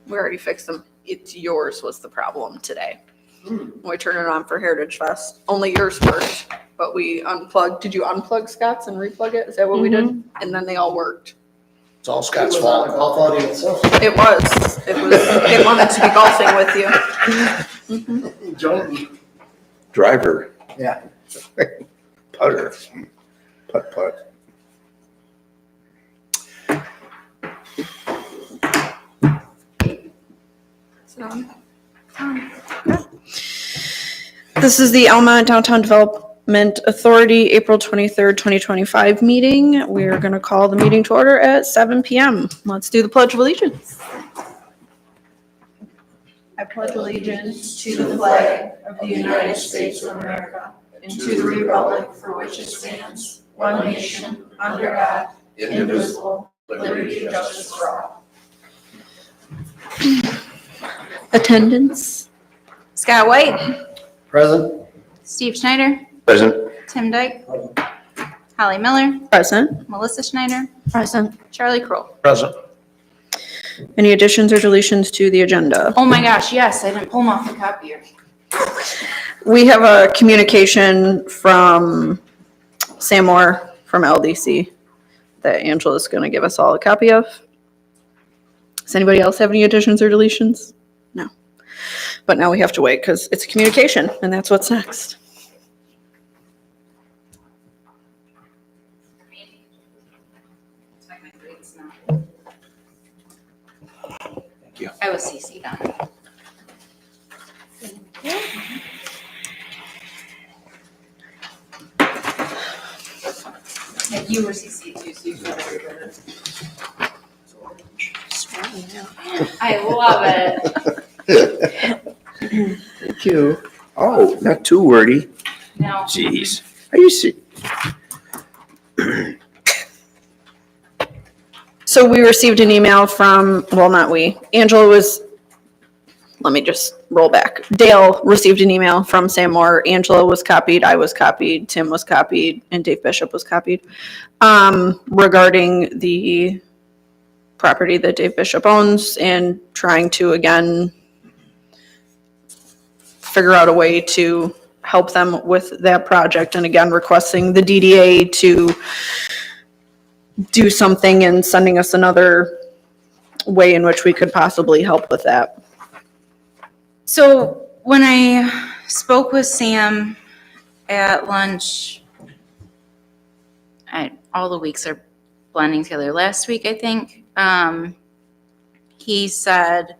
We already fixed them. It's yours was the problem today. We turned it on for Heritage Fest. Only yours worked, but we unplugged. Did you unplug Scott's and replug it? Is that what we did? And then they all worked. It's all Scott's fault. Golf outing itself. It was. It wanted to be golfing with you. Joey. Driver. Yeah. Putter. Putt. This is the Almont Downtown Development Authority, April 23rd, 2025 meeting. We are going to call the meeting to order at 7 p.m. Let's do the Pledge of Allegiance. I pledge allegiance to the flag of the United States of America and to the republic for which it stands, one nation, under God, indivisible, with liberty and justice for all. Attendance. Scott White, Present. Steve Schneider, Present. Tim Dyke, Holly Miller, Present. Melissa Schneider, Present. Charlie Kroll. Present. Any additions or deletions to the agenda? Oh my gosh, yes, I didn't pull them off the copier. We have a communication from Sam Moore from LDC that Angela's going to give us all a copy of. Does anybody else have any additions or deletions? No. But now we have to wait because it's a communication and that's what's next. Thank you. I was CC'd on it. Yeah, you were CC'd too, so you got everybody. I love it. Thank you. Oh, not too wordy. No. Jeez. Are you serious? So we received an email from, well, not we, Angela was, let me just roll back. Dale received an email from Sam Moore. Angela was copied, I was copied, Tim was copied, and Dave Bishop was copied, regarding the property that Dave Bishop owns and trying to, again, figure out a way to help them with that project. And again, requesting the DDA to do something and sending us another way in which we could possibly help with that. So when I spoke with Sam at lunch, all the weeks are blending together. Last week, I think, he said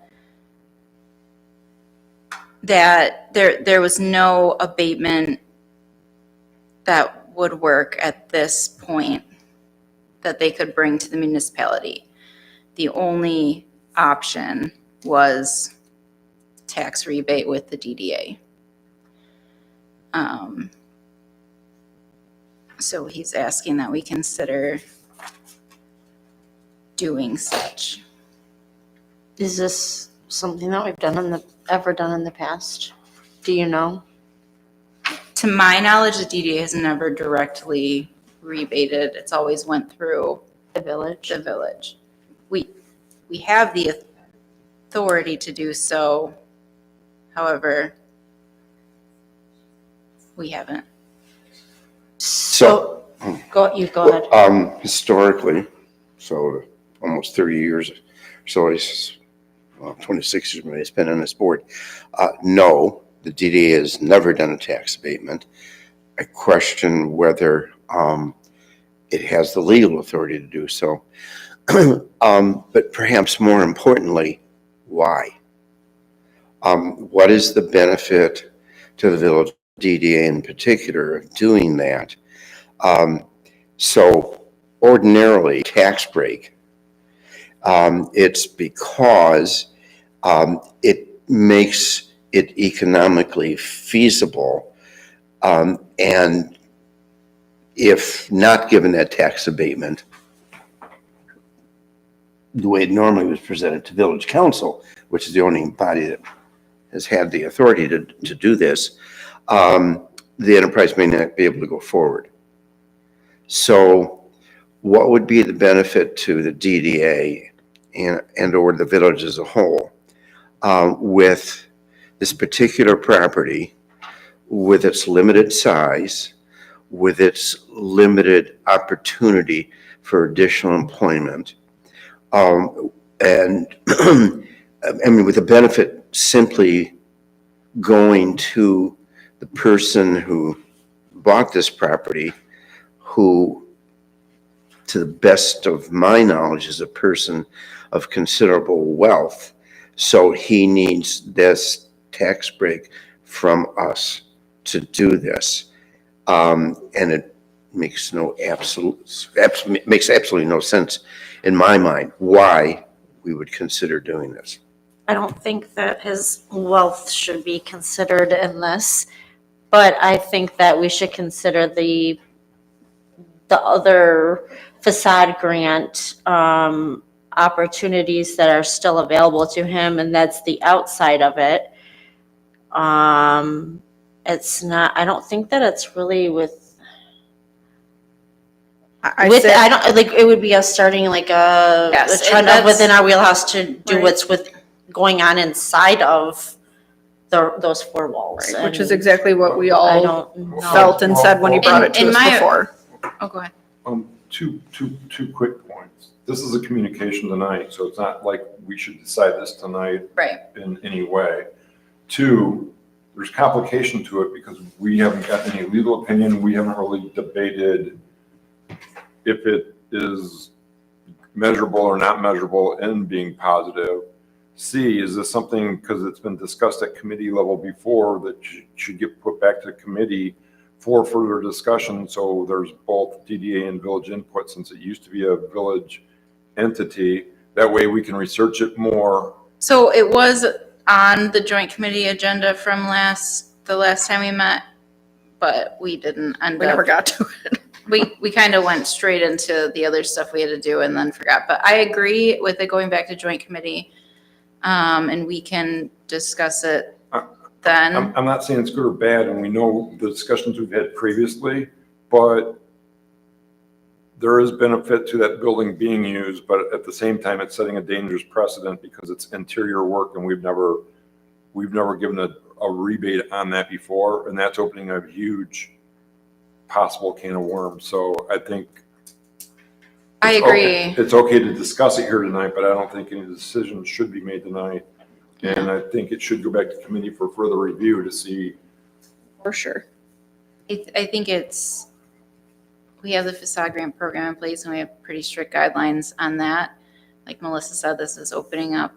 that there was no abatement that would work at this point that they could bring to the municipality. The only option was tax rebate with the DDA. So he's asking that we consider doing such. Is this something that we've ever done in the past? Do you know? To my knowledge, the DDA has never directly rebated. It's always went through The village? the village. We have the authority to do so. However, we haven't. So, Go ahead. historically, so almost 30 years, so it's 26 years maybe it's been on this board. No, the DDA has never done a tax abatement. I question whether it has the legal authority to do so. But perhaps more importantly, why? What is the benefit to the village DDA in particular of doing that? So ordinarily, tax break, it's because it makes it economically feasible, and if not given that tax abatement, the way it normally was presented to village council, which is the only body that has had the authority to do this, the enterprise may not be able to go forward. So what would be the benefit to the DDA and or the village as a whole with this particular property, with its limited size, with its limited opportunity for additional employment. And I mean, with the benefit simply going to the person who bought this property, who, to the best of my knowledge, is a person of considerable wealth. So he needs this tax break from us to do this. And it makes makes absolutely no sense in my mind why we would consider doing this. I don't think that his wealth should be considered in this, but I think that we should consider the other facade grant opportunities that are still available to him, and that's the outside of it. It's not, I don't think that it's really I say, I don't, like, it would be us starting like a Yes, trend and of within that's- our wheelhouse to do Right. what's going on inside of those four walls. which is And exactly what we I all don't know. felt and said when he brought it to In us my- before. Oh, go ahead. Two quick points. This is a communication tonight, so it's not like we should decide this tonight Right. in any way. Two, there's complication to it because we haven't got any legal opinion. We haven't really debated if it is measurable or not measurable in being positive. C, is this something, because it's been discussed at committee level before, that should get put back to committee for further discussion? So there's both DDA and village input, since it used to be a village entity. That way we can research it more. So it was on the joint committee agenda from the last time we met, but we didn't end We never up. got to it. We kind of went straight into the other stuff we had to do and then forgot. But I agree with it going back to joint committee. And we can discuss it then. I'm not saying it's good or bad, and we know the discussions we've had previously, but there is benefit to that building being used, but at the same time, it's setting a dangerous precedent because it's interior work, and we've never given a rebate on that before, and that's opening a huge possible can of worms. So I think I it's agree. it's okay to discuss it here tonight, but I don't think any decisions should be made tonight. And I think it should go back to committee for further review to see. For sure. I think we have the facade grant program in place and we have pretty strict guidelines on that. Like Melissa said, this is opening up.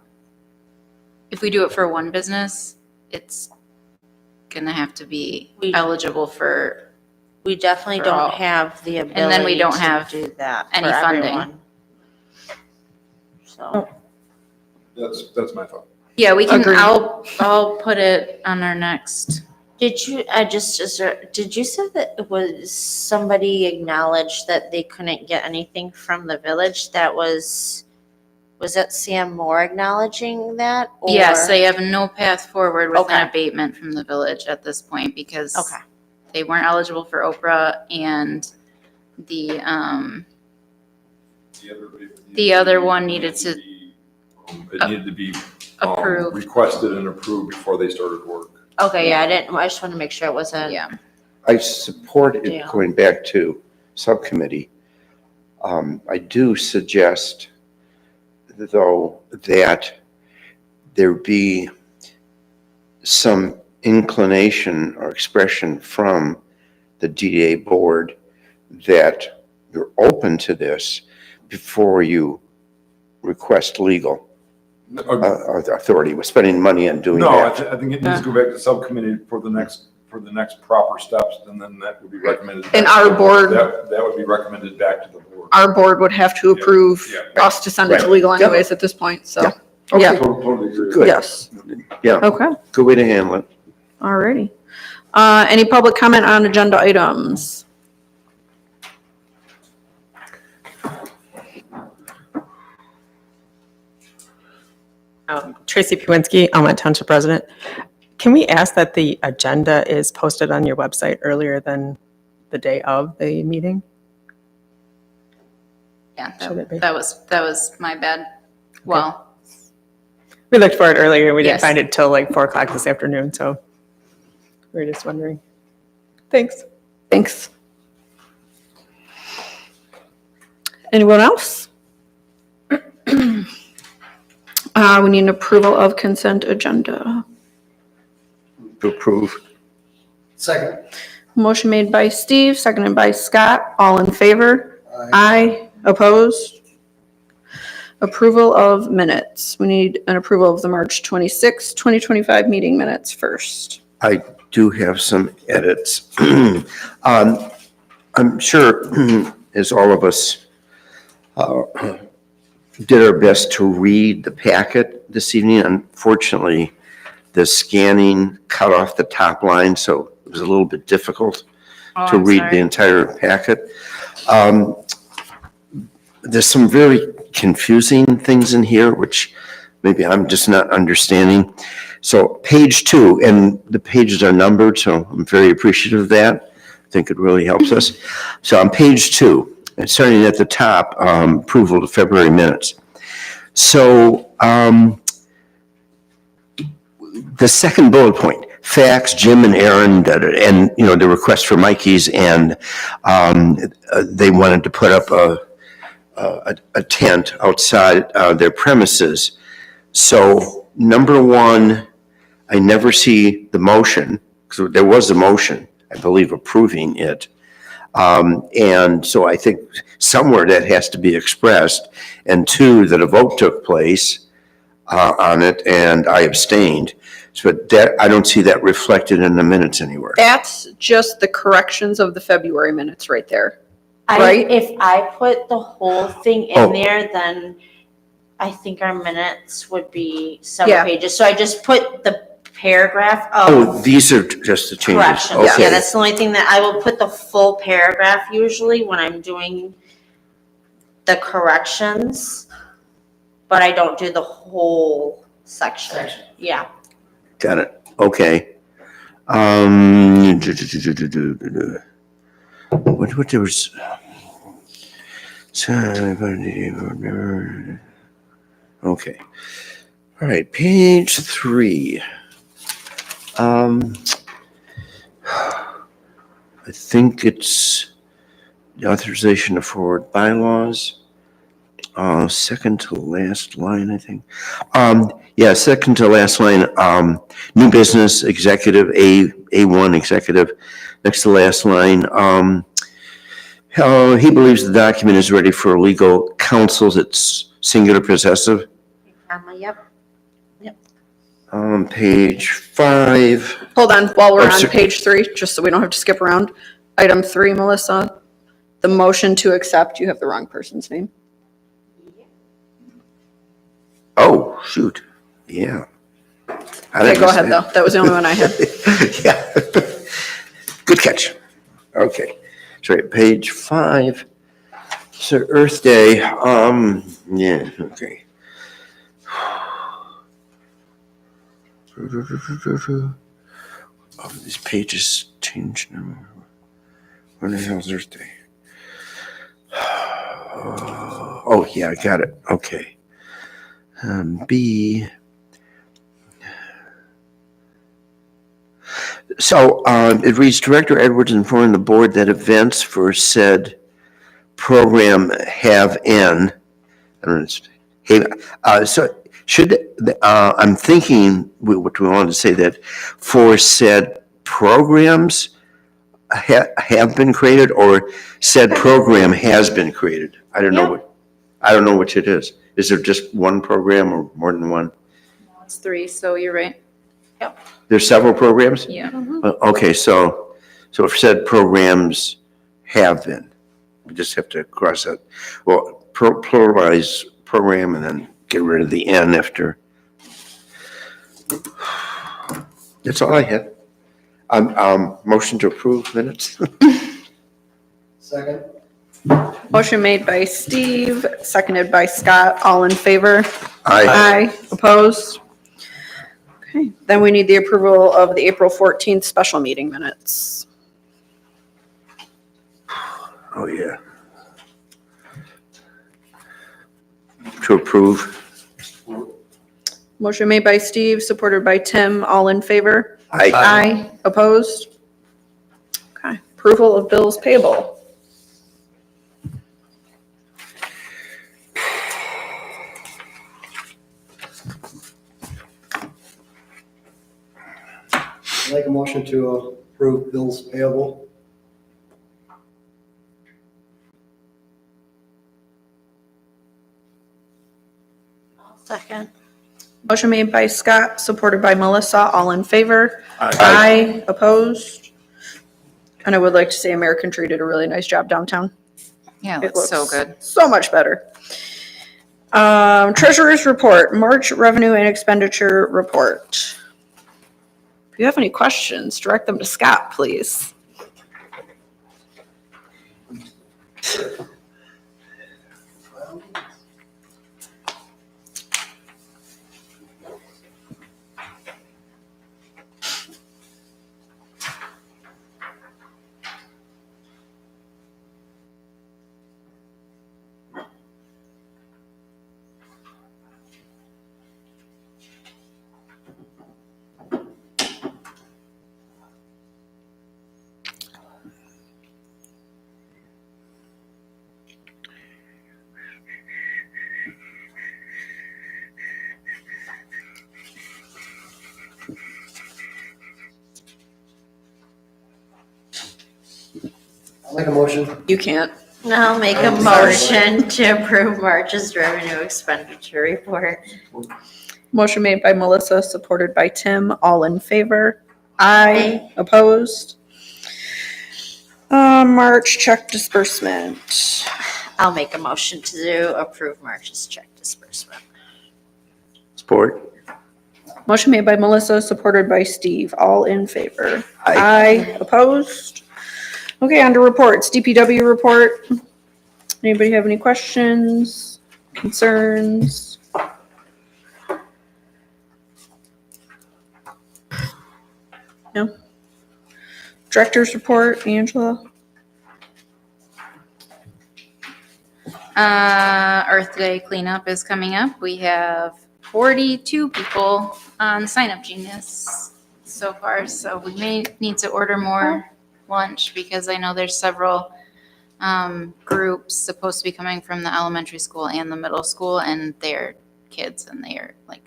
If we do it for one business, it's gonna have to be eligible for We definitely For all. don't have the ability then we don't to have do that any for funding. everyone. So, That's my thought. Yeah, we can, Agreed. I'll put it on our next. did you say that it was somebody acknowledged that they couldn't get anything from the village? Was that Sam Moore acknowledging that? Or? Yes, they have no path forward with an Okay. abatement from the village at this point because Okay. they weren't eligible for Oprah and the other one needed to It needed to be approve. requested and approved before they started work. Okay, yeah, I just want to make sure it wasn't. Yeah, I support it Yeah. going back to subcommittee. I do suggest, though, that there be some inclination or expression from the DDA board that you're open to this before you request legal authority. We're spending money on doing No, that. I think it needs to go back to subcommittee for the next proper steps, and then that would be recommended. And back to our the board- That would be recommended back to the board. Our board would have to Yeah. approve Yeah. us to send it to Right. legal Yep. anyways at this point, so. Yeah. Yeah. Totally agree. Good. Yes. Yeah, Okay, good way to handle it. alrighty. Any public comment on agenda items? Tracy Piwinski, Almont Township President. Can we ask that the agenda is posted on your website earlier than the day of the meeting? yeah, Should it be? that was my bad. Well, We looked for it earlier and we didn't Yes. find it till like 4 o'clock this afternoon, so we were just wondering. Thanks. Thanks. Anyone else? We need an approval of consent agenda. To approve. Second. Motion made by Steve, seconded by Scott. All in favor? Aye. Opposed? Approval of minutes. We need an approval of the March 26, 2025 meeting minutes first. I do have some edits. I'm sure, as all of us did our best to read the packet this evening. Unfortunately, the scanning cut off the top line, so it was a little bit difficult to I'm read sorry. the entire packet. There's some very confusing things in here, which maybe I'm just not understanding. So page 2, and the pages are numbered, so I'm very appreciative of that. I think it really helps us. So on page 2, and starting at the top, approval of February minutes. So the second bullet point, facts, Jim and Aaron, and the request for Mikey's, and they wanted to put up a tent outside their premises. So number 1, I never see the motion, because there was a motion, I believe, approving it. And so I think somewhere that has to be expressed. And 2, that a vote took place on it, and I abstained. So that, I don't see that reflected in the minutes anywhere. That's just the corrections of the February minutes right there. Right. If I put the whole thing Oh. in there, then I think our minutes would be Yeah. several pages. So I just put the paragraph Oh, of these are just the changes. corrections. Okay. Yeah, that's the only thing that I will put the full paragraph usually when I'm doing the corrections, but I don't do the whole section. Yeah. Got it. Okay. What there was. Okay. All right, page 3. I think it's the authorization to forward bylaws. Second to last line, I think. Yeah, second to last line, new business executive, A1 executive. Next to last line, he believes the document is ready for legal counsel. It's singular possessive. Yep. Page 5. Hold on, while we're Oh, on sir. page 3, just so we don't have to skip around. Item 3, Melissa, the motion to accept, you have the wrong person's name. Oh, shoot. Yeah. I Okay, didn't go miss ahead that. though. That was the only one I had. Yeah. Good catch. Okay. Sorry, page 5. So Earth Day, yeah, okay. Oh, these pages changed now. When the hell's Earth Day? Oh, yeah, I got it. Okay. B. So it reads, Director Edwards informed the board that events for said program have I don't know, so should, I'm thinking, what we wanted to say that for said programs have been created, or said program has been created. I don't know which it is. Is there just one program or more than one? It's 3, so you're right. There's several programs? Yeah. Okay, so if said programs have been, we just have to cross that. Well, pluralize program and then get rid of the N after. That's all I had. Motion to approve minutes. Second. Motion made by Steve, seconded by Scott. All in favor? Aye. Opposed? Okay, then we need the approval of the April 14th special meeting minutes. Oh, yeah. To approve. Motion made by Steve, supported by Tim. All in favor? Aye. Aye. Opposed? Okay. Approval of bills payable. Make a motion to approve bills payable. Second. Motion made by Scott, supported by Melissa. All in favor? Aye. Aye. Opposed? And I would like to say American Tree did a really nice job downtown. Yeah, it It looks so looks good. so much better. Treasurer's report, March revenue and expenditure report. If you have any questions, direct them to Scott, please. I'll make a motion. You can't. Now make a motion to approve March's revenue expenditure report. Motion made by Melissa, supported by Tim. All in favor? Aye. Opposed? March check disbursement. I'll make a motion to approve March's check disbursement. Support. Motion made by Melissa, supported by Steve. All in favor? Aye. Opposed? Okay, on to reports. DPW report. Anybody have any questions, concerns? No? Director's report, Angela? Earth Day cleanup is coming up. We have 42 people on Sign Up Genius so far, so we may need to order more lunch because I know there's several groups supposed to be coming from the elementary school and the middle school, and they're kids and they are like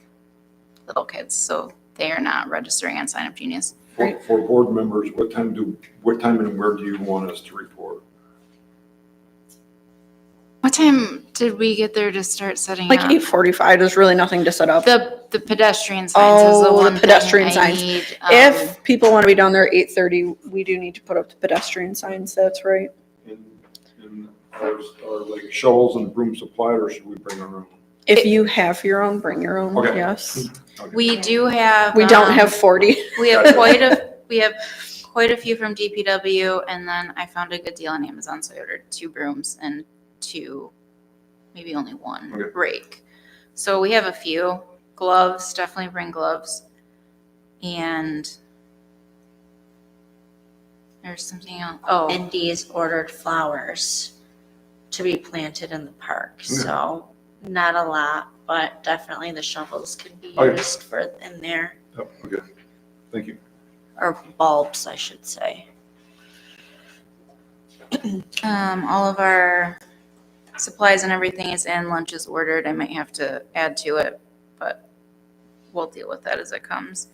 little kids, so they are not registering on Sign Up Genius. For board members, what time and where do you want us to report? What time did we get there to start setting Like up? 8:45, there's really nothing to set up. The pedestrian signs is the Oh, the one pedestrian thing I signs. need. If people want to be down there at 8:30, we do need to put up the pedestrian signs, that's right. And are like shovels and broom supplied, or should we bring our own? If you have your own, bring your own, Okay. yes. Okay. We do have. We don't have 40. We have quite a few from DPW, and then I found a good deal on Amazon, so I ordered 2 brooms and 2, maybe only 1 Okay. rake. So we have a few. Gloves, definitely bring gloves. And there's something else. Oh, Indy's ordered flowers to be planted in the park, so not a lot, but definitely the shovels can be Okay. used for in there, Oh, okay, thank you. or bulbs, I should say. all of our supplies and everything is in. Lunch is ordered. I might have to add to it, but we'll deal with that as it comes.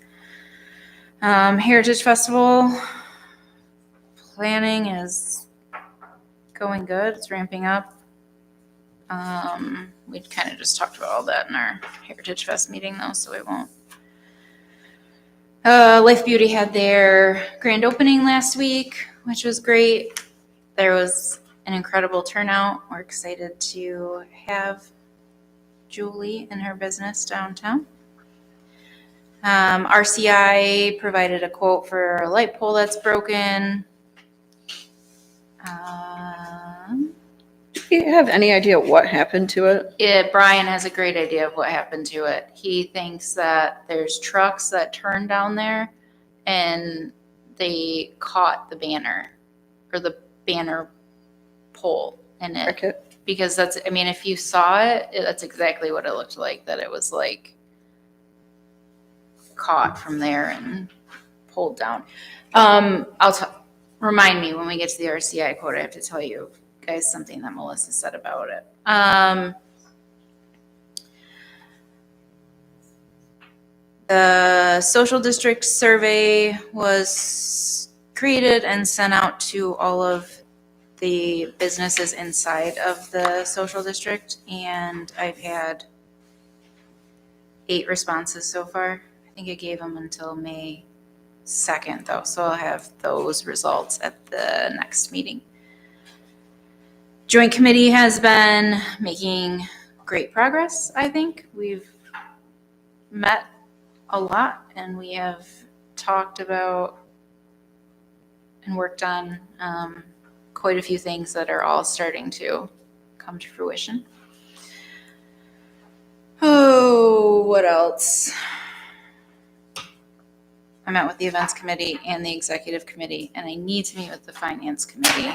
Heritage Festival planning is going good. It's ramping up. We kind of just talked about all that in our Heritage Fest meeting though, so we won't. Life Beauty had their grand opening last week, which was great. There was an incredible turnout. We're excited to have Julie and her business downtown. RCI provided a quote for a light pole that's broken. Do you have any idea what happened to it? Brian has a great idea of what happened to it. He thinks that there's trucks that turn down there and they caught the banner or the banner pole in it. Cricket? Because that's, I mean, if you saw it, that's exactly what it looked like, that it was like caught from there and pulled down. Remind me when we get to the RCI quote, I have to tell you guys something that Melissa said about it. The social district survey was created and sent out to all of the businesses inside of the social district, and I've had 8 responses so far. I think I gave them until May 2nd though, so I'll have those results at the next meeting. Joint Committee has been making great progress, I think. We've met a lot and we have talked about and worked on quite a few things that are all starting to come to fruition. Oh, what else? I met with the events committee and the executive committee, and I need to meet with the finance committee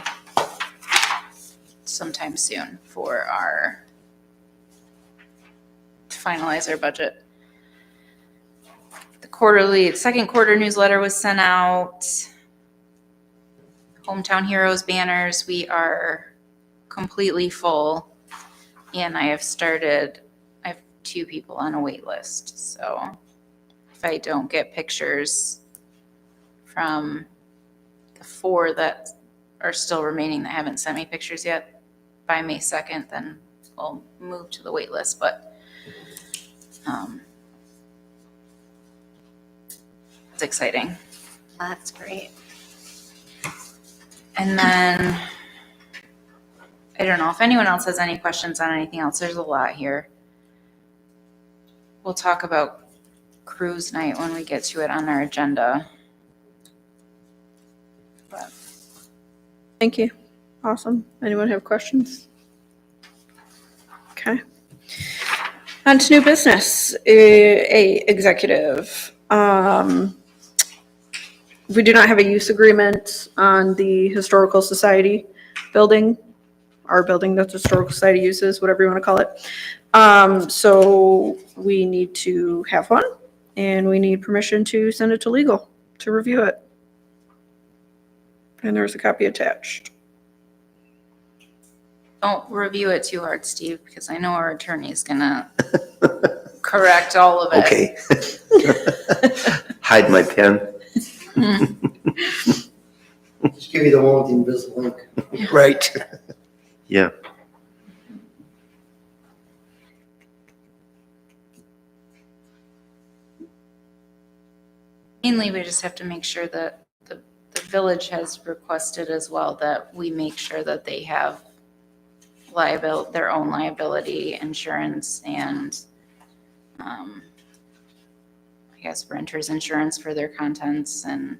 sometime soon to finalize our budget. The second quarter newsletter was sent out. Hometown Heroes banners, we are completely full, and I have 2 people on a wait list, so if I don't get pictures from the 4 that are still remaining that haven't sent me pictures yet by May 2nd, then we'll move to the wait list, but it's exciting. That's great. And then, I don't know if anyone else has any questions on anything else. There's a lot here. We'll talk about cruise night when we get to it on our agenda. But Thank you. Awesome. Anyone have questions? Okay. On to new business, executive. We do not have a use agreement on the Historical Society building, our building that the Historical Society uses, whatever you want to call it. So we need to have one, and we need permission to send it to legal to review it. And there's a copy attached. don't review it too hard, Steve, because I know our attorney is gonna correct all of it. Okay. Hide my pen. Just give you the one with the invisible ink. Right. Yeah. Mainly, we just have to make sure that the village has requested as well that we make sure that they have their own liability insurance and, I guess, renter's insurance for their contents and.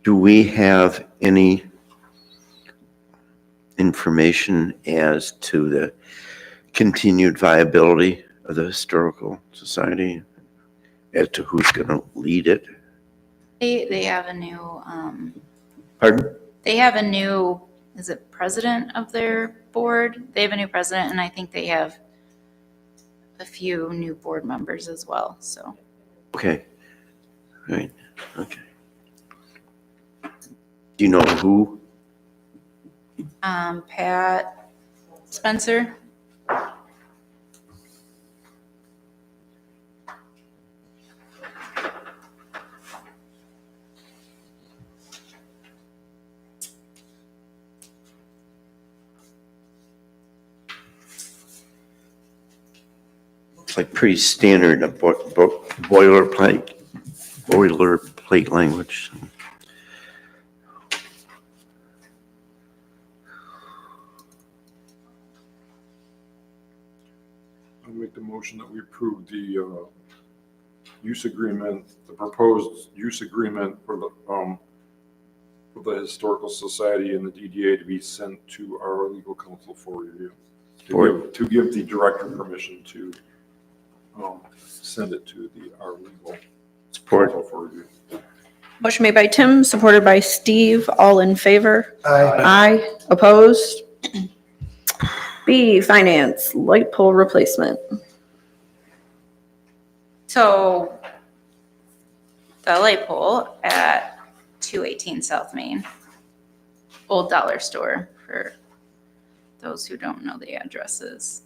Do we have any information as to the continued viability of the Historical Society, as to who's going to lead it? They have a new, Pardon? they have a new, is it president of their board? They have a new president, and I think they have a few new board members as well, so. Okay. Right. Okay. Do you know who? Pat Spencer. It's like pretty standard boilerplate language. I'll make the motion that we approve the use agreement, the proposed use agreement for the Historical Society and the DDA to be sent to our legal counsel for review. To give the director permission to send it to our legal Support. counsel for review. Motion made by Tim, supported by Steve. All in favor? Aye. Aye. Opposed? B, finance, light pole replacement. So the light pole at 218 South Main, Old Dollar Store for those who don't know the addresses,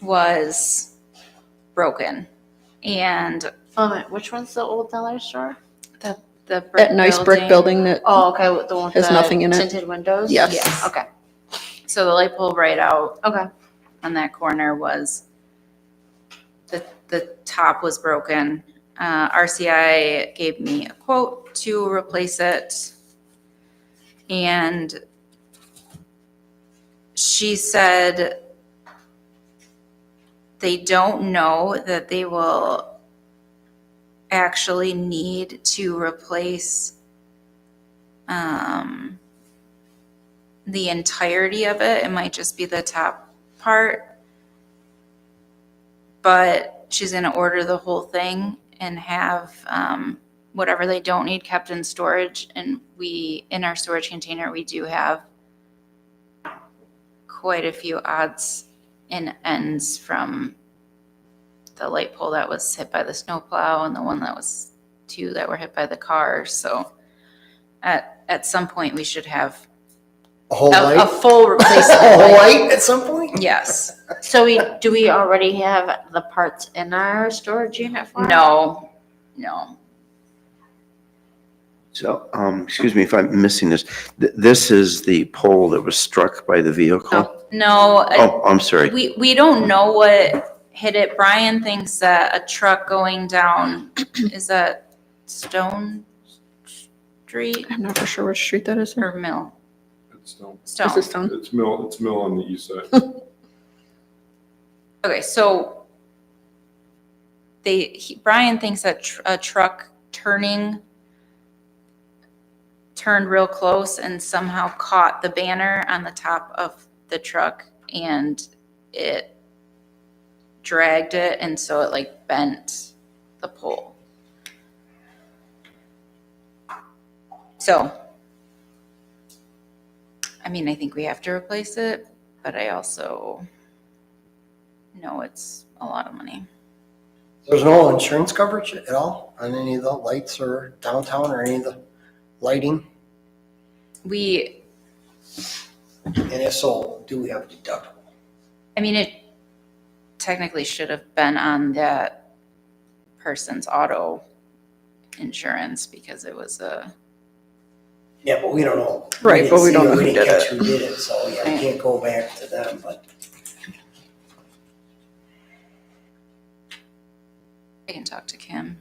was broken. And Which one's the old dollar store? the brick That nice brick building that, Oh, okay, with the one with Has the nothing in it. tinted windows? Yes. Yes. Okay, So the light pole right out okay. on that corner was, the top was broken. RCI gave me a quote to replace it. And she said they don't know that they will actually need to replace the entirety of it. It might just be the top part. But she's going to order the whole thing and have whatever they don't need kept in storage. And in our storage container, we do have quite a few odds and ends from the light pole that was hit by the snowplow and the one that was two that were hit by the car. So at some point, we should have A whole a light? full A replacement. whole light at some point? Yes. So do we already have the parts in our storage unit for it? No. So, excuse me if I'm missing this. This is the pole that was struck by the vehicle? No. Oh, I'm sorry. We don't know what hit it. Brian thinks that a truck going down, is that Stone Street I'm not for sure which street that is. or Mill? It's still, Stone. This is Stone. it's Mill on the east side. Okay, so Brian thinks that a truck turned real close and somehow caught the banner on the top of the truck, and it dragged it, and so it like bent the pole. So, I mean, I think we have to replace it, but I also know it's a lot of money. There's no insurance coverage at all on any of the lights or downtown or any of the lighting? We, And if so, do we have a deductible? I mean, it technically should have been on that person's auto insurance because it was Yeah, but we don't know. Right, didn't but we see don't it, know who didn't did catch it. Who did it, so yeah, we can't go back to them, but I can talk to Kim.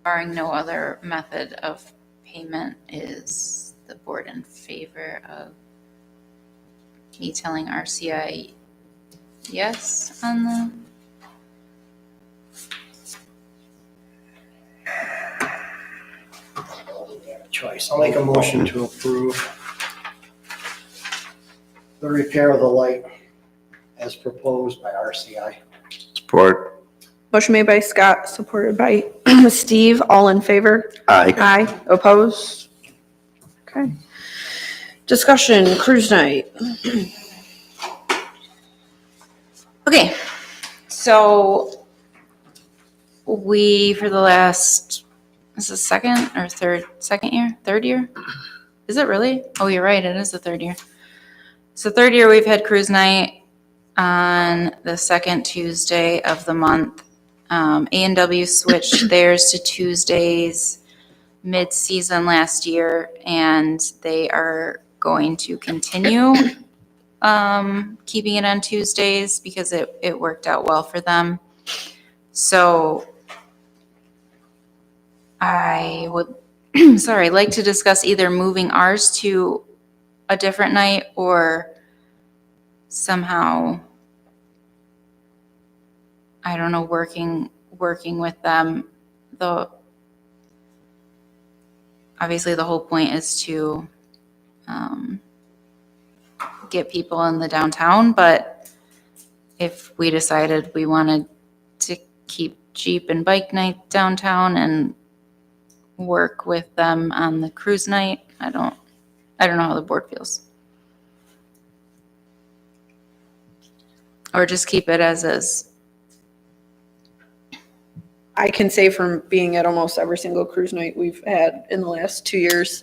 Barring no other method of payment, is the board in favor of me telling RCI yes on the? we have a choice. I'll make a motion to approve the repair of the light as proposed by RCI. Support. Motion made by Scott, supported by Steve. All in favor? Aye. Aye. Opposed? Okay. Discussion, cruise night. Okay, so we, for the last, is this second or second year? Third year? Is it really? Oh, you're right, it is the third year. So third year, we've had cruise night on the second Tuesday of the month. A&W switched theirs to Tuesdays mid-season last year, and they are going to continue keeping it on Tuesdays because it worked out well for them. So I would, like to discuss either moving ours to a different night or somehow, I don't know, working with them. Obviously the whole point is to get people in the downtown, but if we decided we wanted to keep Jeep and bike night downtown and work with them on the cruise night, I don't know how the board feels. Or just keep it as is. I can say from being at almost every single cruise night we've had in the last 2 years,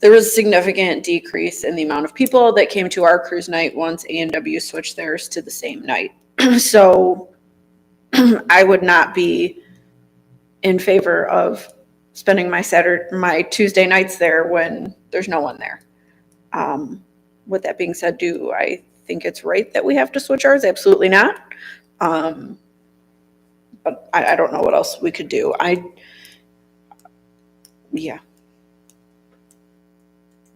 there was a significant decrease in the amount of people that came to our cruise night once A&W switched theirs to the same night. So I would not be in favor of spending my Tuesday nights there when there's no one there. With that being said, do I think it's right that we have to switch ours? Absolutely not. But I don't know what else we could do. Yeah.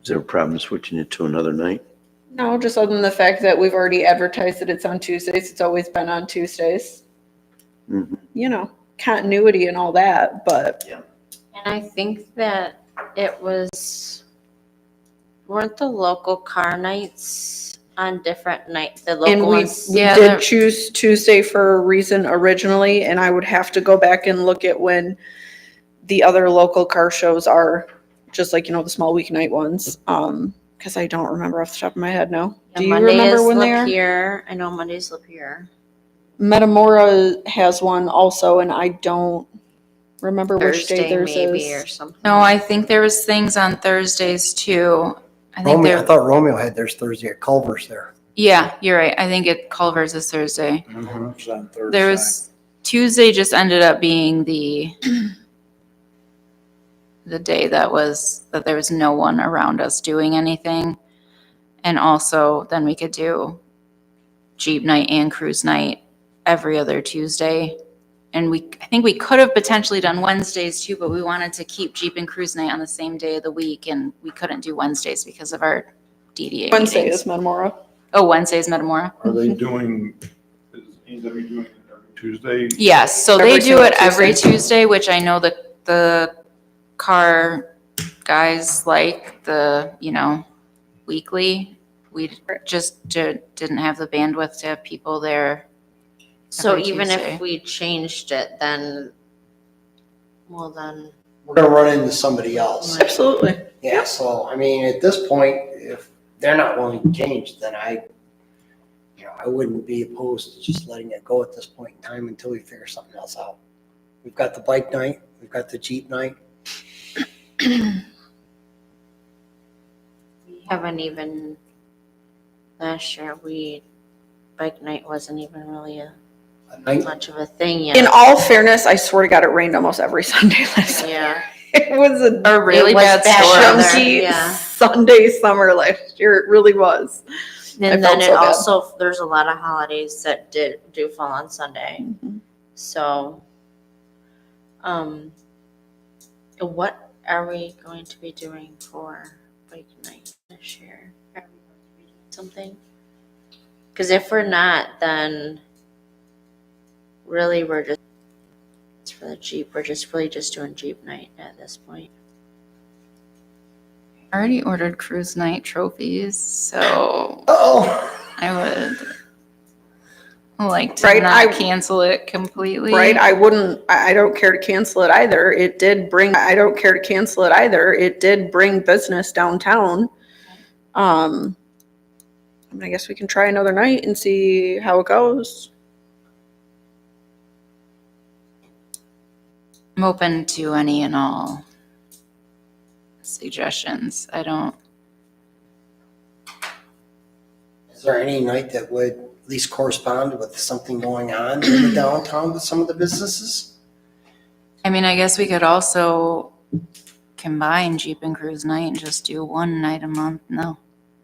Is there a problem switching it to another night? No, just other than the fact that we've already advertised that it's on Tuesdays. It's always been on Tuesdays. Mhm. You know, continuity and all that, but And I think that weren't the local car nights on different nights, the and local we ones? Yeah, did they're- choose Tuesday for a reason originally, and I would have to go back and look at when the other local car shows are, just like, the small weeknight ones. Because I don't remember off the top of my head now. Yeah, Do you Monday remember is when they are? Lapeer. I know Monday's Lapeer. Metamora has one also, and I don't remember which day Thursday theirs maybe is. or something. No, I think there was things on Thursdays too. I think Romeo, I there, thought Romeo had theirs Thursday at Culver's there. yeah, you're right. I think Culver's is Thursday. It's on Thursday. There was, Tuesday just ended up being the day that there was no one around us doing anything. And also then we could do Jeep night and cruise night every other Tuesday. And I think we could have potentially done Wednesdays too, but we wanted to keep Jeep and cruise night on the same day of the week, and we couldn't do Wednesdays because of our DDA Wednesday meetings. is Metamora. Oh, Wednesday is Metamora? Are they doing, is A&W doing it every Tuesday? Yes, so Every they do single it every Tuesday. Tuesday, which I know the car guys like weekly. We just didn't have the bandwidth to have people there. So every even Tuesday. if we changed it, then, well then, We're gonna run into somebody else. Absolutely. Yeah, so, I mean, at this point, if they're not willing to change, then I wouldn't be opposed to just letting it go at this point in time until we figure something else out. We've got the bike night, we've got the Jeep night. we haven't even, last year, bike night wasn't even really A night, much of a thing yet. In all fairness, I swear to God, it rained almost every Sunday last year. Yeah. It was A really It was bad bad storm. weather. chunky yeah. Sunday summer last year. It really was. And felt then it so bad. also, there's a lot of holidays that do fall on Sunday. So, what are we going to be doing for bike night this year? Are we going to be doing something? Because if we're not, then really it's for the Jeep. We're really just doing Jeep night at this point. I already ordered cruise night trophies, so oh, I would like to Right, not cancel it completely. Right? I don't care to cancel it either. I don't care to cancel it either. It did bring business downtown. I guess we can try another night and see how it goes. I'm open to any and all suggestions. I don't. is there any night that would at least correspond with something going on in the downtown with some of the businesses? I mean, I guess we could also combine Jeep and cruise night and just do one night a month. No.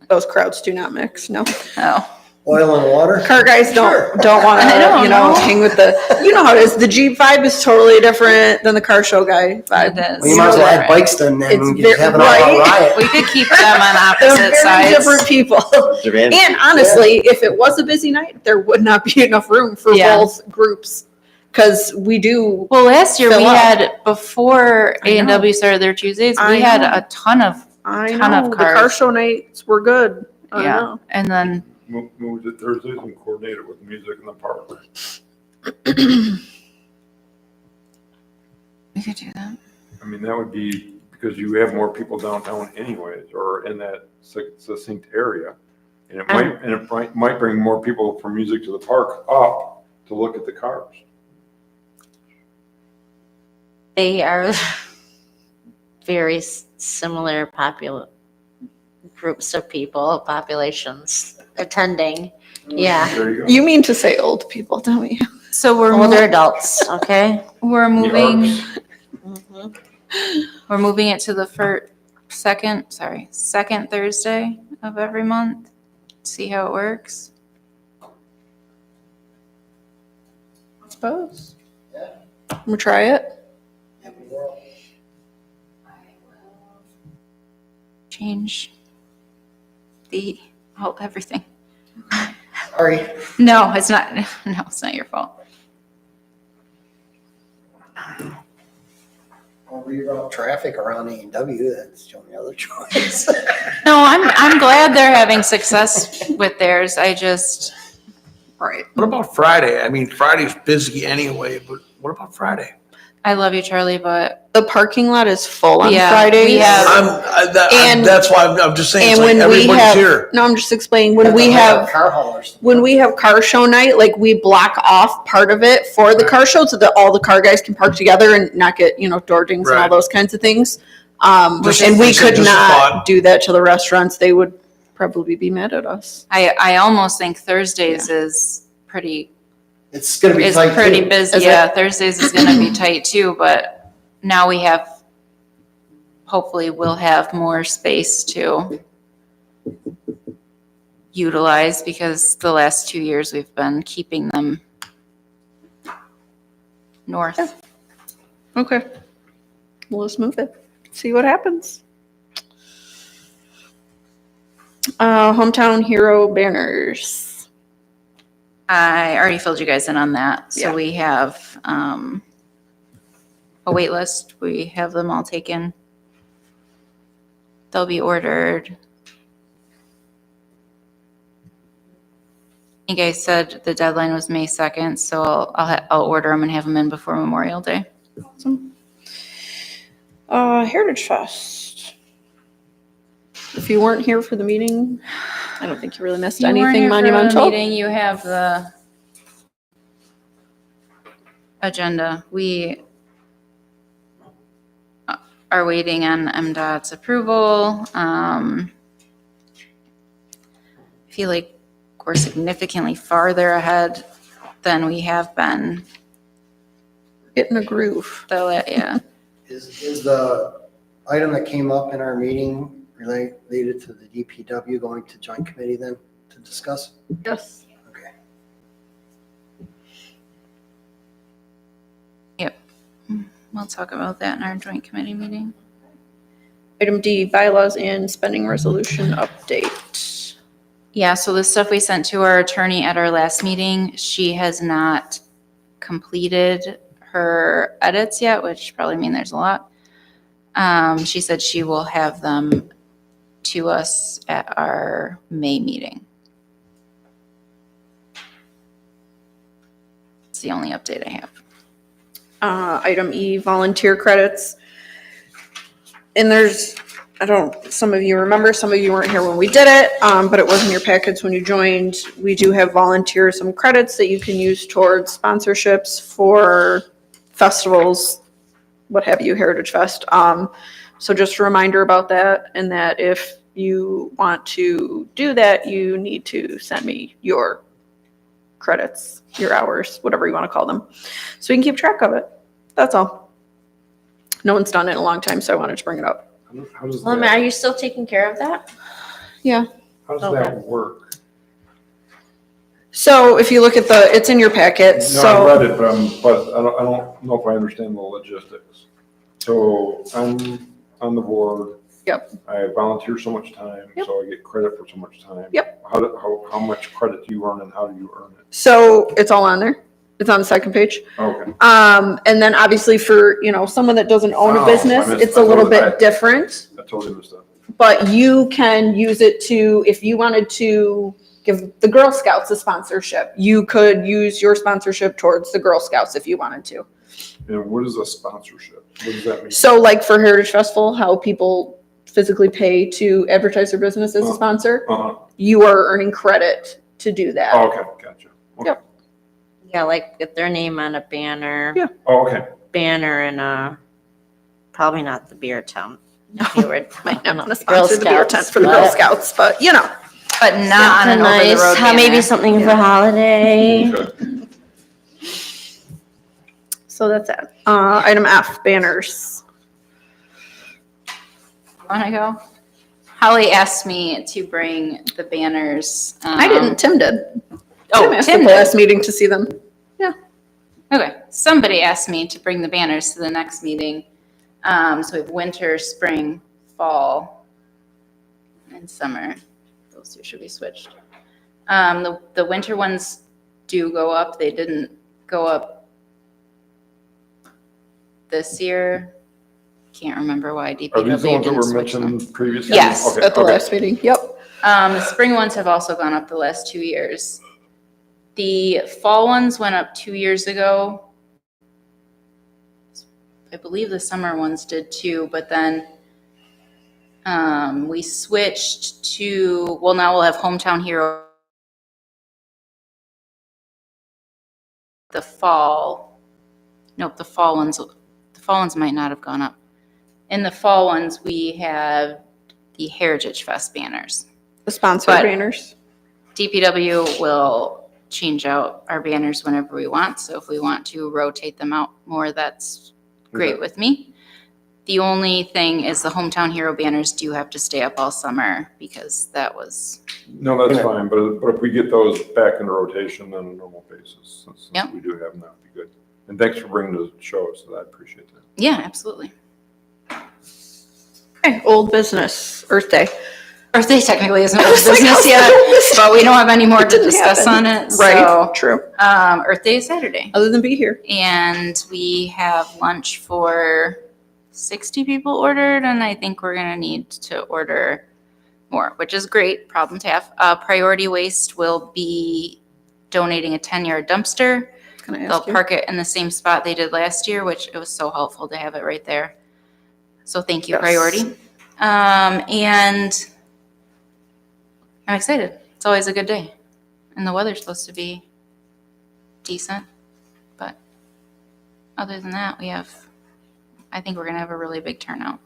Those crowds do not mix. No. Oh. Oil and water? Car guys Sure. don't want I don't to, know. hang with how it is. The Jeep vibe is totally different than the car show guy vibe. It is. Well, you might as well add Right. bikes then, It's and we could have an very- all-out riot. We could keep them on They're opposite very sides. different people. And honestly, if it was a busy night, there would not be enough room for Yeah. both groups. Because we do, Well, last year we Fill up. had, before I know. A&W started their Tuesdays, I we had know. a ton of I Ton of know, the car cars. show nights were good. I Yeah, know. and then, Move it Thursdays and coordinate it with music in the park. we could do that. I mean, that would be, because you have more people downtown anyways, or in that succinct area. And it might bring more people from music to the park up to look at the cars. They are very similar groups of people, populations attending. Yeah. There you go. You mean to say old people, don't you? So Older adults, okay? we're The moving, arts. we're moving it to the second Thursday of every month. See how it works. I suppose. We'll try it. Change everything. Sorry. No, it's not. No, it's not your fault. I'll reroute traffic around A&W, that's the only other choice. No, I'm glad they're having success with theirs. I just, Right. What about Friday? I mean, Friday's busy anyway, but what about Friday? I love you, Charlie, but The parking lot is full on Yeah, Fridays. we have- And- That's why I'm just saying, And it's like when we everybody's have, here. no, I'm just explaining, when we have Car haulers. car show night, like we block off part of it for the car show so that all the car guys can park together and not get, door dings and all Right. those kinds of things. Just- And we just- could just a not thought. do that to the restaurants. They would probably be mad at us. I almost think Thursdays is pretty It's gonna be It's tight pretty too. busy. Is Yeah, Thursdays is gonna be tight too, but now hopefully we'll have more space to utilize because the last 2 years we've been keeping them north. Okay. Well, let's move it. See what happens. Hometown hero banners. I already filled you guys in on that. Yeah. So we have, a wait list. We have them all taken. They'll be ordered. I think I said the deadline was May 2nd, so I'll order them and have them in before Memorial Day. Awesome. Heritage Fest. If you weren't here for the meeting, I don't think you really missed You weren't anything here for a monumental. meeting, you have the agenda. We are waiting on MDOT's approval. I feel like we're significantly farther ahead than we have been. Getting a groove. Yeah. Is the item that came up in our meeting related to the DPW going to joint committee then to discuss? Yes. Okay. We'll talk about that in our joint committee meeting. Item D, bylaws and spending resolution update. Yeah, so the stuff we sent to our attorney at our last meeting, she has not completed her edits yet, which probably mean there's a lot. She said she will have them to us at our May meeting. It's the only update I have. Item E, volunteer credits. And some of you remember, some of you weren't here when we did it, but it was in your packets when you joined. We do have volunteers, some credits that you can use towards sponsorships for festivals, what have you, Heritage Fest. So just a reminder about that, and that if you want to do that, you need to send me your credits, your hours, whatever you want to call them, so we can keep track of it. That's all. No one's done it in a long time, so I wanted to bring it up. How does Are that, you still taking care of that? how does that work? So if you look at it's in your packet, No, I so, read it, but I don't know if I understand the logistics. So I'm on the board. Yep. I volunteer so much time, Yep. so I get credit for so much time. Yep. How much credit do you earn and how do you earn it? so it's all on there. It's on the second page. Okay. And then obviously for, someone that doesn't own Oh, a business, I missed- it's a I little totally- bit different. I totally missed that. but you can use it to, if you wanted to give the Girl Scouts a sponsorship, you could use your sponsorship towards the Girl Scouts if you wanted to. And what is a sponsorship? What does that mean? So like for Heritage Festival, how people physically pay to advertise their business as a sponsor, you are earning credit to do that. Oh, okay, gotcha. Okay. Yep. Yeah, like get their name on a banner. Yeah. Oh, okay. Banner in probably not the beer tent. You were Might not want to Girl sponsor the beer Scouts, tent for the Girl but- Scouts, but you know. But not on an Something over the road nice, maybe banner. something for holiday. Okay. So that's it. Item F, banners. Want to go? Holly asked me to bring the banners. I didn't, Tim did. Oh, Tim asked Tim at the did. last meeting to see them. Okay, somebody asked me to bring the banners to the next meeting. So we have winter, spring, fall, and summer. Those two should be switched. The winter ones do go up. They didn't go up this year. Can't remember why Are these DPW the ones that didn't were switch them. mentioned previously? Yes, Okay, At the okay. last meeting, yep. The spring ones have also gone up the last 2 years. The fall ones went up 2 years ago. I believe the summer ones did too, but then we switched to, well, now we'll have Hometown Hero. The fall, nope, the fall ones might not have gone up. In the fall ones, we have the Heritage Fest banners. The sponsor But- banners. DPW will change out our banners whenever we want, so if we want to rotate them out more, that's great Okay. with me. The only thing is the Hometown Hero banners do have to stay up all summer because that was, No, that's fine, but if we get those back into rotation on a normal basis, since Yep. we do have them, that would be good. And thanks for bringing the show, so I appreciate that. yeah, absolutely. Okay, old business, Earth Day. Earth Day technically isn't I old was like, business how's yet, that old business? but we don't have any more It to didn't discuss happen. on it, Right, so. true. Earth Day is Saturday. Other than be here. And we have lunch for 60 people ordered, and I think we're gonna need to order more, which is great, problem to have. Priority Waste will be donating a 10-yard dumpster. Can I They'll ask you? park it in the same spot they did last year, which it was so helpful to have it right there. So thank you, Yes. Priority. And I'm excited. It's always a good day. And the weather's supposed to be decent. But other than that, I think we're going to have a really big turnout.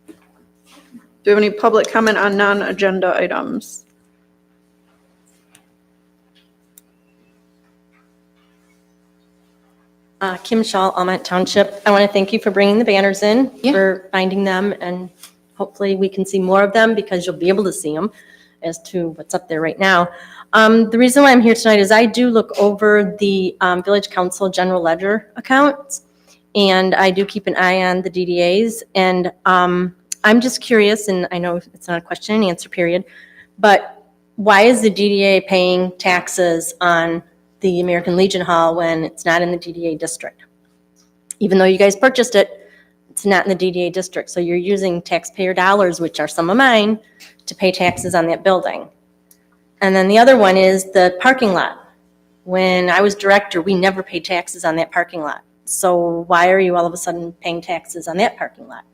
Do you have any public comment on non-agenda items? Kim Shaw, Almont Township. I want to thank you for bringing the banners in, Yeah. for finding them, and hopefully we can see more of them because you'll be able to see them as to what's up there right now. The reason why I'm here tonight is I do look over the Village Council General Ledger accounts, and I do keep an eye on the DDAs, and I'm just curious, and I know it's not a question and answer period, but why is the DDA paying taxes on the American Legion Hall when it's not in the DDA district? Even though you guys purchased it, it's not in the DDA district. So you're using taxpayer dollars, which are some of mine, to pay taxes on that building. And then the other one is the parking lot. When I was director, we never paid taxes on that parking lot. So why are you all of a sudden paying taxes on that parking lot?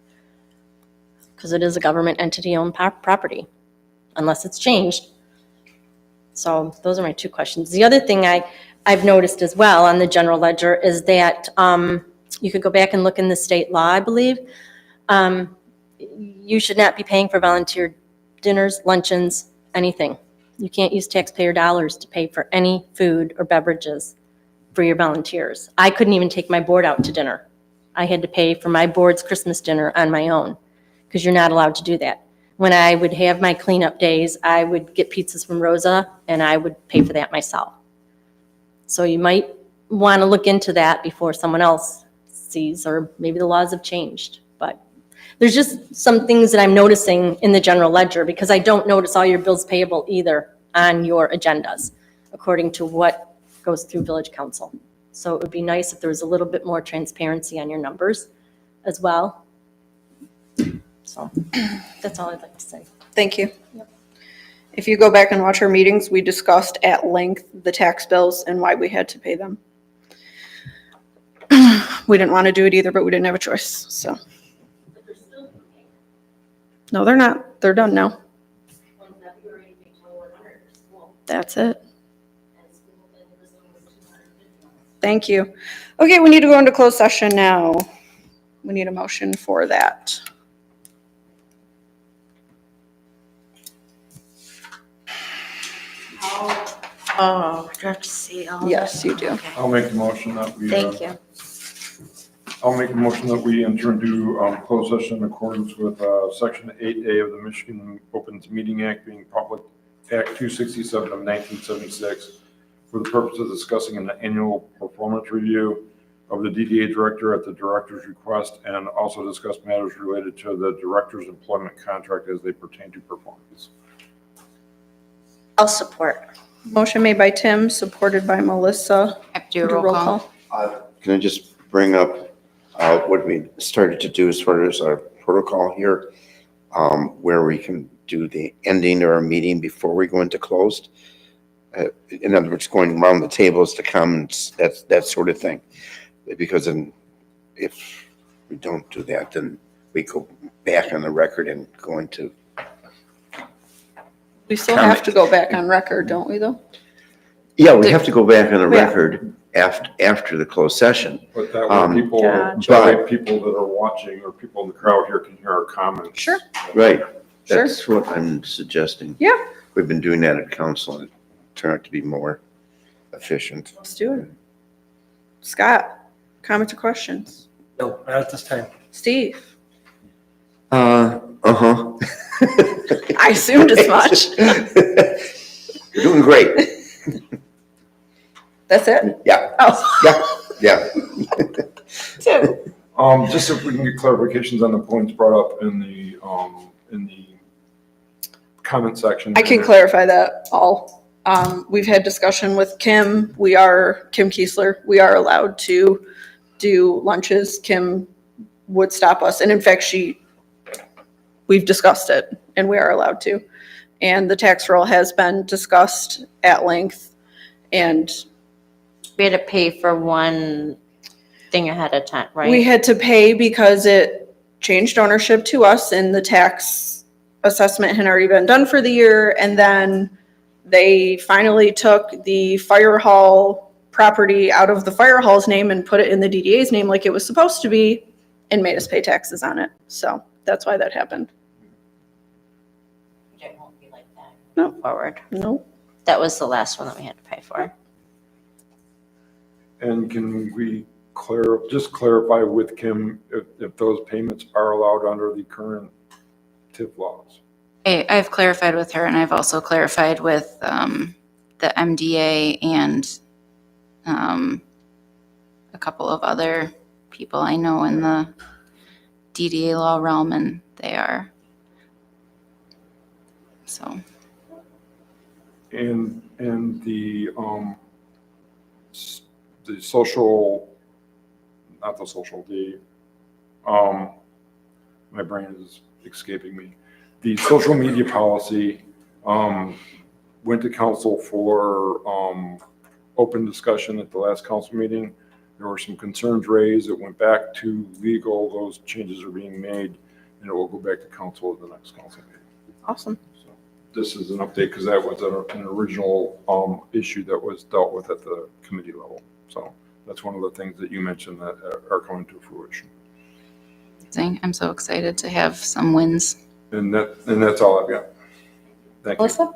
Because it is a government entity-owned property, unless it's changed. So those are my two questions. The other thing I've noticed as well on the general ledger is that you could go back and look in the state law, I believe. You should not be paying for volunteer dinners, luncheons, anything. You can't use taxpayer dollars to pay for any food or beverages for your volunteers. I couldn't even take my board out to dinner. I had to pay for my board's Christmas dinner on my own because you're not allowed to do that. When I would have my cleanup days, I would get pizzas from Rosa, and I would pay for that myself. So you might want to look into that before someone else sees, or maybe the laws have changed. But there's just some things that I'm noticing in the general ledger, because I don't notice all your bills payable either on your agendas, according to what goes through Village Council. So it would be nice if there was a little bit more transparency on your numbers as well. So that's all I'd like to say. Thank you. If you go back and watch our meetings, we discussed at length the tax bills and why we had to pay them. We didn't want to do it either, but we didn't have a choice, so. No, they're not. They're done now. That's it. Thank you. Okay, we need to go into closed session now. We need a motion for that. Oh, do I have to see all of Yes, this? you do. Okay. I'll make the motion that we. Thank you. I'll make a motion that we enter into closed session in accordance with Section 8A of the Michigan Open Meeting Act, being Public Act 267 of 1976, for the purpose of discussing an annual performance review of the DDA director at the director's request, and also discuss matters related to the director's employment contract as they pertain to performance. I'll support. Motion made by Tim, supported by Melissa. Have to do a roll call. Can I just bring up what we started to do as far as our protocol here, where we can do the ending of our meeting before we go into closed? In other words, going around the tables to comments, that sort of thing. Because then if we don't do that, then we go back on the record and go into. We still have to go back on record, don't we, though? Yeah, we have to go back on the Yeah. record after the closed session. But that way people, Gotcha. that way people that are watching or people in the crowd here can hear our comments. Sure. Right. Sure. That's what I'm suggesting. Yeah. We've been doing that at council and it turned out to be more efficient. Let's do it. Scott, comments or questions? No, not at this time. Steve? Uh-huh. I assumed as much. You're doing great. That's it? Yeah, Oh. yeah. Tim? Just if we can get clarifications on the points brought up in the comment section. I can clarify that all. We've had discussion with Kim. Kim Kiesler. We are allowed to do lunches. Kim would stop us. And in fact, we've discussed it and we are allowed to. And the tax roll has been discussed at length. And We had to pay for one thing ahead of time, right? we had to pay because it changed ownership to us and the tax assessment had already been done for the year. And then they finally took the fire hall property out of the fire hall's name and put it in the DDA's name like it was supposed to be and made us pay taxes on it. So that's why that happened. It won't be like that. No. Forward. Nope. That was the last one that we had to pay for. And can we just clarify with Kim if those payments are allowed under the current TIF laws? I've clarified with her, and I've also clarified with the MDA and a couple of other people I know in the DDA law realm, and they are. So. And the social, not the social, my brain is escaping me. The social media policy went to council for open discussion at the last council meeting. There were some concerns raised. It went back to legal. Those changes are being made, and it will go back to council at the next council meeting. Awesome. So this is an update because that was an original issue that was dealt with at the committee level. So that's one of the things that you mentioned that are coming to fruition. I'm so excited to have some wins. And that's all I've got. Thank you. Melissa?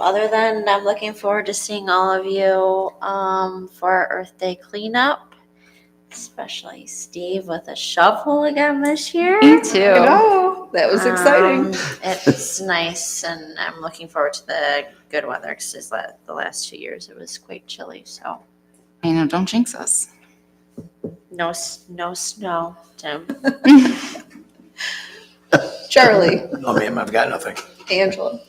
Other than I'm looking forward to seeing all of you for our Earth Day cleanup, especially Steve with a shovel again this year. Me too. No, that was exciting. It's nice, and I'm looking forward to the good weather because the last 2 years it was quite chilly. So I know, don't jinx us. no snow, Tim. Charlie? No, ma'am, I've got nothing. Angela?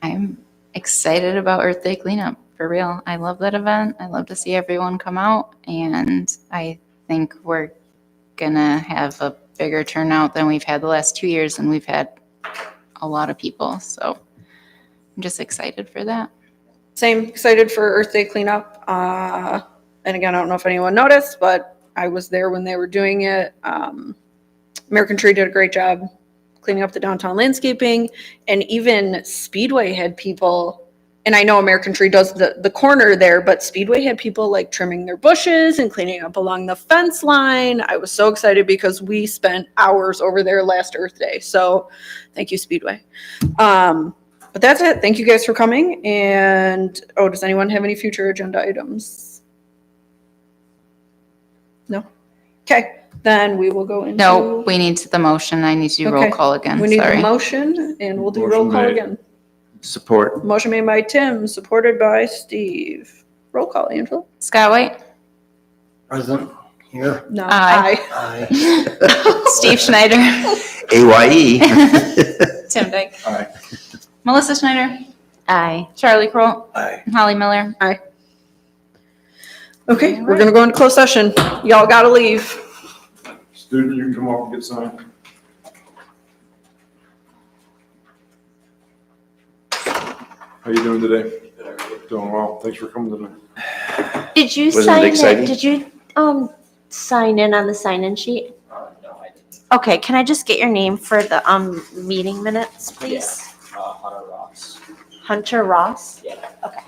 I'm excited about Earth Day cleanup, for real. I love that event. I love to see everyone come out, and I think we're gonna have a bigger turnout than we've had the last 2 years, and we've had a lot of people, so I'm just excited for that. Same, excited for Earth Day cleanup. And again, I don't know if anyone noticed, but I was there when they were doing it. American Tree did a great job cleaning up the downtown landscaping, and even Speedway had people, and I know American Tree does the corner there, but Speedway had people like trimming their bushes and cleaning up along the fence line. I was so excited because we spent hours over there last Earth Day. So thank you, Speedway. But that's it. Thank you guys for coming. And, oh, does anyone have any future agenda items? No? Okay, then we will go into. No, we need the motion. I need to do roll Okay. call again, We need the sorry. motion, and we'll do Motion roll call made. again. Support. Motion made by Tim, supported by Steve. Roll call, Angela? Scott White, President here. No. Aye. Aye. Steve Schneider, AYE. Tim Dyke, Aye. Melissa Schneider, Aye. Charlie Kroll, Aye. and Holly Miller. Okay, we're gonna go into closed session. Y'all gotta leave. Student, you can come up and get signed. How you doing today? Doing well. Thanks for coming tonight. Did you Wasn't it sign exciting? it? Did you, sign in on the sign-in sheet? No, I didn't. Okay, can I just get your name for the, meeting minutes, please? Hunter Ross. Hunter Ross? Yeah. Okay.